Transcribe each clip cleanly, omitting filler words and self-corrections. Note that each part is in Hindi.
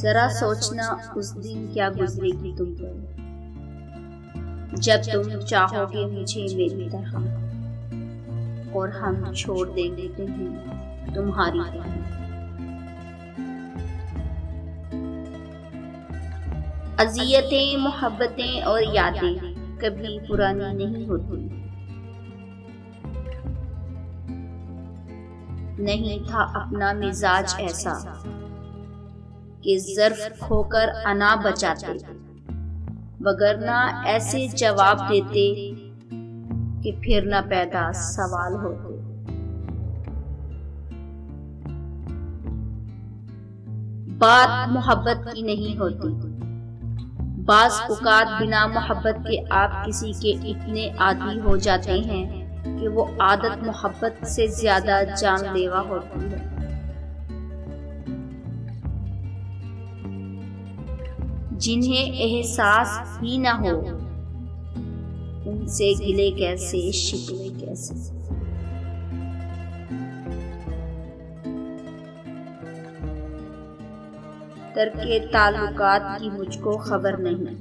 जरा सोचना उस दिन क्या गुजरेगी तुम पर, जब तुम चाहोगे मुझे मेरी तरह और हम छोड़ देंगे तुम्हें तुम्हारी तरह। अज़ियतें, मोहब्बतें और यादें कभी पुरानी नहीं होती। नहीं था अपना मिजाज ऐसा कि ज़र्फ खोकर अना बचाते, वगरना ऐसे जवाब देते कि फिर न पैदा सवाल होते। बात मोहब्बत की नहीं होती, बाज़ औक़ात बिना मोहब्बत के आप किसी के इतने आदी हो जाते हैं कि वो आदत मोहब्बत से ज्यादा जानलेवा होती है। जिन्हें एहसास ही ना हो उनसे गिले कैसे शिकवे कैसे। तर्के ताल्लुकात की मुझको खबर नहीं,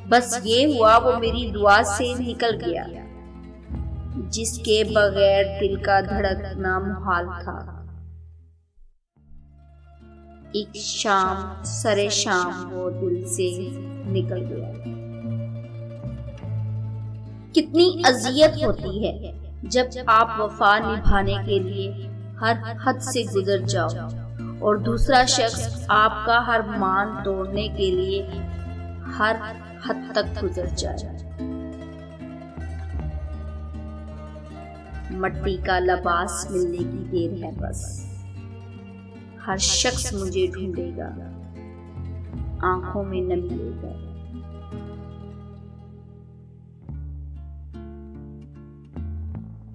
बस ये हुआ वो मेरी दुआ से निकल गया, जिसके बगैर दिल का धड़कना मुहाल था। एक शाम सरे शाम वो दिल से निकल गया। कितनी अजियत होती है जब आप वफा निभाने के लिए हर हद से गुजर जाओ और दूसरा शख्स आपका हर मान तोड़ने के लिए हर हद तक गुजर जाए। मट्टी का लिबास मिलने की देर है बस, हर शख्स मुझे ढूंढेगा, आंखों में नमी लेगा।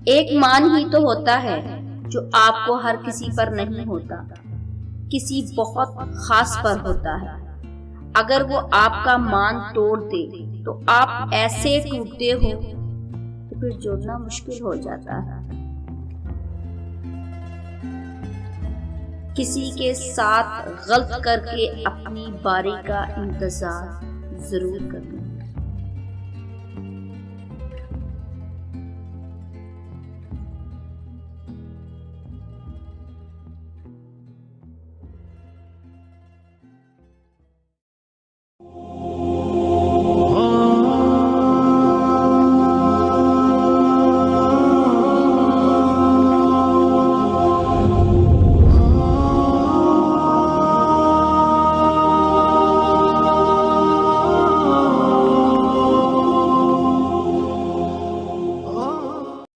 एक मान ही तो होता है जो आपको हर किसी पर नहीं होता, किसी बहुत खास पर होता है। अगर वो आपका मान तोड़ दे तो आप ऐसे टूटते हो तो फिर जोड़ना मुश्किल हो जाता है। किसी के साथ गलत करके अपनी बारी का इंतजार जरूर करना।